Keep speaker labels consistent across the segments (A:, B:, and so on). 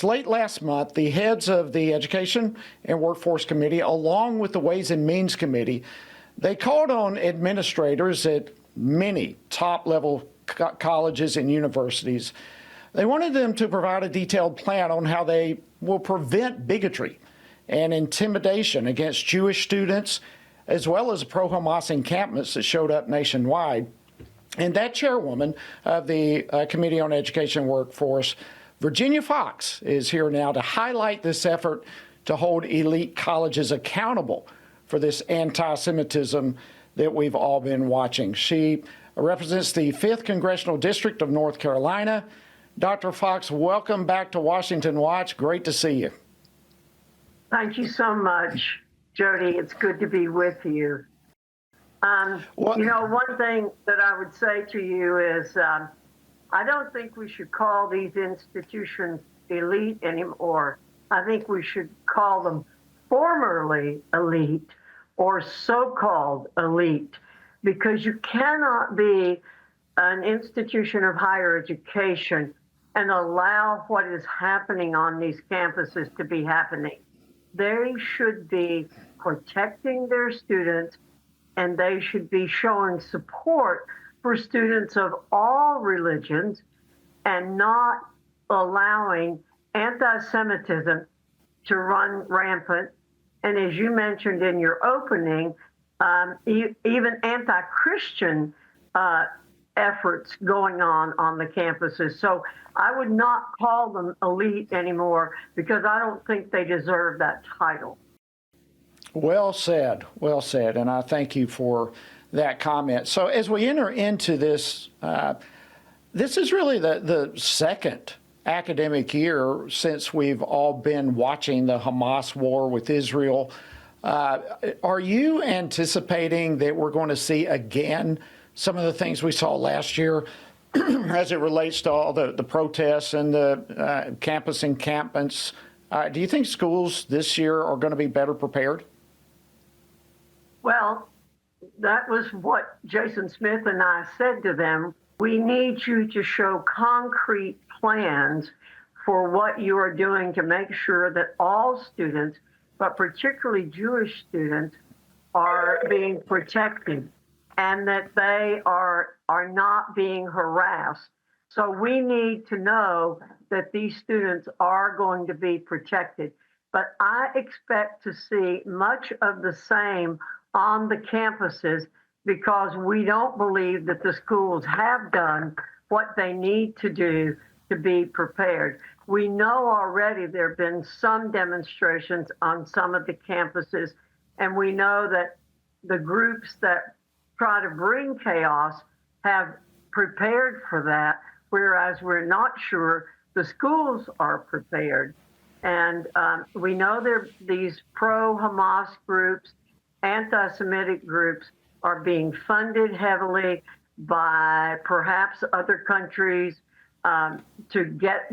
A: Late last month, the heads of the Education and Workforce Committee, along with the Ways and Means Committee, they called on administrators at many top-level colleges and universities. They wanted them to provide a detailed plan on how they will prevent bigotry and intimidation against Jewish students, as well as pro-Hamas encampments that showed up nationwide. And that chairwoman of the Committee on Education and Workforce, Virginia Foxx, is here now to highlight this effort to hold elite colleges accountable for this anti-Semitism that we've all been watching. She represents the 5th Congressional District of North Carolina. Dr. Foxx, welcome back to Washington Watch. Great to see you.
B: Thank you so much, Jody. It's good to be with you. You know, one thing that I would say to you is I don't think we should call these institutions elite anymore. I think we should call them formerly elite or so-called elite, because you cannot be an institution of higher education and allow what is happening on these campuses to be happening. They should be protecting their students, and they should be showing support for students of all religions and not allowing anti-Semitism to run rampant. And as you mentioned in your opening, even anti-Christian efforts going on the campuses. So I would not call them elite anymore, because I don't think they deserve that title.
A: Well said, and I thank you for that comment. So as we enter into this, this is really the second academic year since we've all been watching the Hamas war with Israel. Are you anticipating that we're going to see again some of the things we saw last year as it relates to all the protests and the campus encampments? Do you think schools this year are going to be better prepared?
B: Well, that was what Jason Smith and I said to them. We need you to show concrete plans for what you are doing to make sure that all students, but particularly Jewish students, are being protected and that they are not being harassed. So we need to know that these students are going to be protected. But I expect to see much of the same on the campuses, because we don't believe that the schools have done what they need to do to be prepared. We know already there have been some demonstrations on some of the campuses, and we know that the groups that try to bring chaos have prepared for that, whereas we're not sure the schools are prepared. And we know there these pro-Hamas groups, anti-Semitic groups, are being funded heavily by perhaps other countries to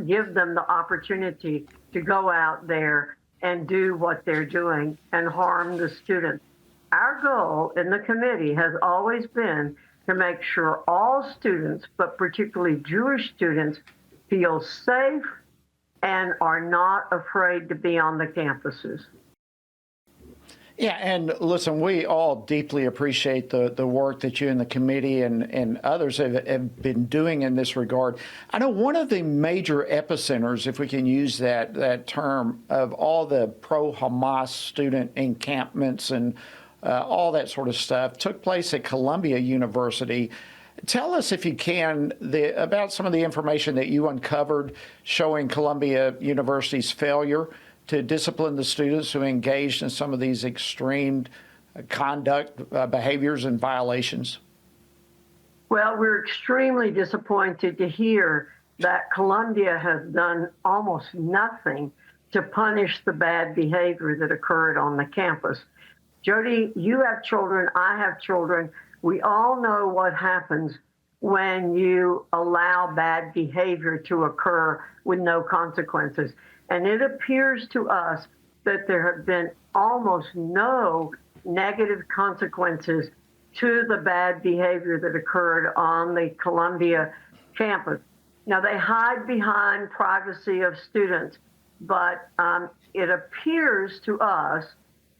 B: give them the opportunity to go out there and do what they're doing and harm the students. Our goal in the committee has always been to make sure all students, but particularly Jewish students, feel safe and are not afraid to be on the campuses.
A: Yeah, and listen, we all deeply appreciate the work that you and the committee and others have been doing in this regard. I know one of the major epicenters, if we can use that term, of all the pro-Hamas student encampments and all that sort of stuff took place at Colombia University. Tell us, if you can, about some of the information that you uncovered showing Colombia University's failure to discipline the students who engaged in some of these extreme conduct, behaviors, and violations.
B: Well, we're extremely disappointed to hear that Colombia has done almost nothing to punish the bad behavior that occurred on the campus. Jody, you have children, I have children. We all know what happens when you allow bad behavior to occur with no consequences. And it appears to us that there have been almost no negative consequences to the bad behavior that occurred on the Columbia campus. Now, they hide behind privacy of students, but it appears to us,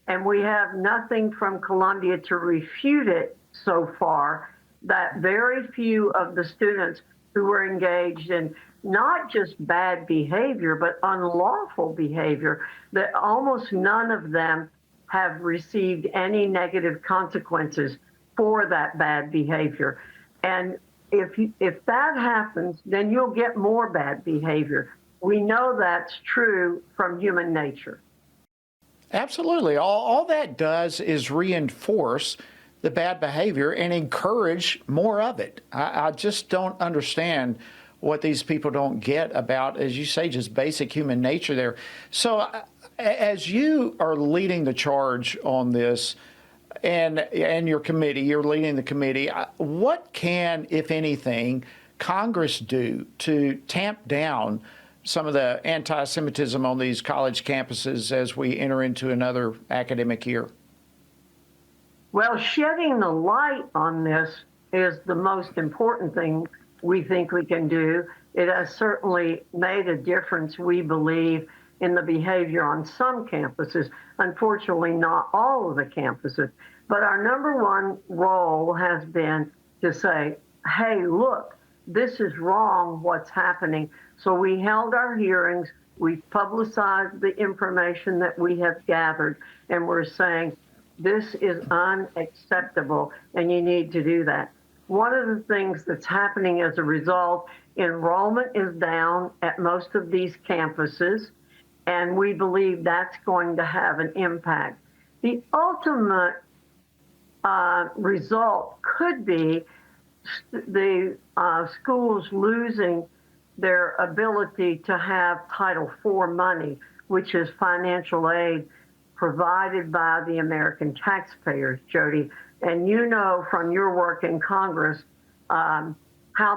B: and we have nothing from Colombia to refute it so far, that very few of the students who were engaged in not just bad behavior, but unlawful behavior, that almost none of them have received any negative consequences for that bad behavior. And if that happens, then you'll get more bad behavior. We know that's true from human nature.
A: Absolutely. All that does is reinforce the bad behavior and encourage more of it. I just don't understand what these people don't get about, as you say, just basic human nature there. So as you are leading the charge on this, and your committee, you're leading the committee, what can, if anything, Congress do to tamp down some of the anti-Semitism on these college campuses as we enter into another academic year?
B: Well, shedding the light on this is the most important thing we think we can do. It has certainly made a difference, we believe, in the behavior on some campuses. Unfortunately, not all of the campuses. But our number one role has been to say, hey, look, this is wrong, what's happening. So we held our hearings, we publicized the information that we have gathered, and we're saying, this is unacceptable, and you need to do that. One of the things that's happening as a result, enrollment is down at most of these campuses, and we believe that's going to have an impact. The ultimate result could be the schools losing their ability to have Title IV money, which is financial aid provided by the American taxpayers, Jody. And you know from your work in Congress how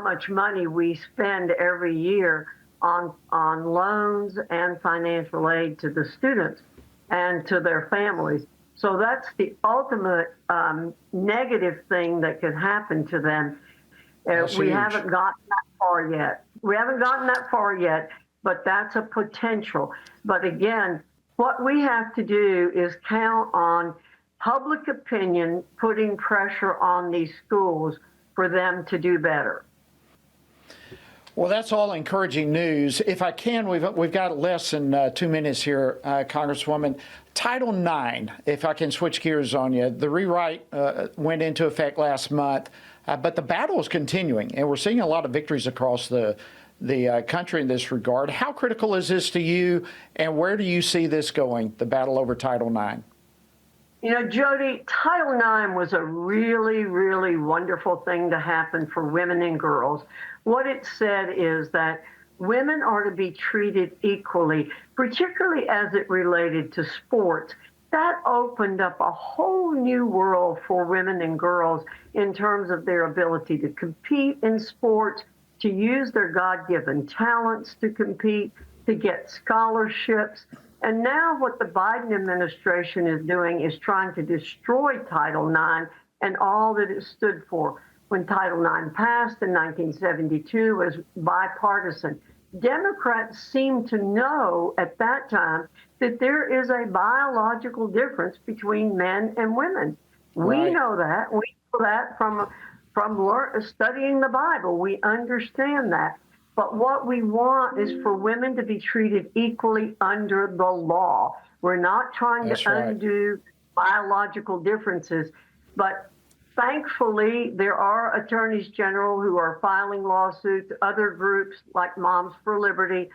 B: much money we spend every year on loans and financial aid to the students and to their families. So that's the ultimate negative thing that could happen to them. We haven't gotten that far yet. We haven't gotten that far yet, but that's a potential. But again, what we have to do is count on public opinion putting pressure on these schools for them to do better.
A: Well, that's all encouraging news. If I can, we've got less than 2 minutes here, Congresswoman. Title IX, if I can switch gears on you, the rewrite went into effect last month, but the battle is continuing, and we're seeing a lot of victories across the country in this regard. How critical is this to you, and where do you see this going, the battle over Title IX?
B: You know, Jody, Title IX was a really, really wonderful thing to happen for women and girls. What it said is that women are to be treated equally, particularly as it related to sports. That opened up a whole new world for women and girls in terms of their ability to compete in sports, to use their God-given talents to compete, to get scholarships. And now what the Biden administration is doing is trying to destroy Title IX and all that it stood for. When Title IX passed in 1972, it was bipartisan. Democrats seemed to know at that time that there is a biological difference between men and women. Right. We know that. We know that from studying the Bible. We understand that. But what we want is for women to be treated equally under the law. We're not trying to undo biological differences, but thankfully, there are attorneys general who are filing lawsuits, other groups like Moms for Liberty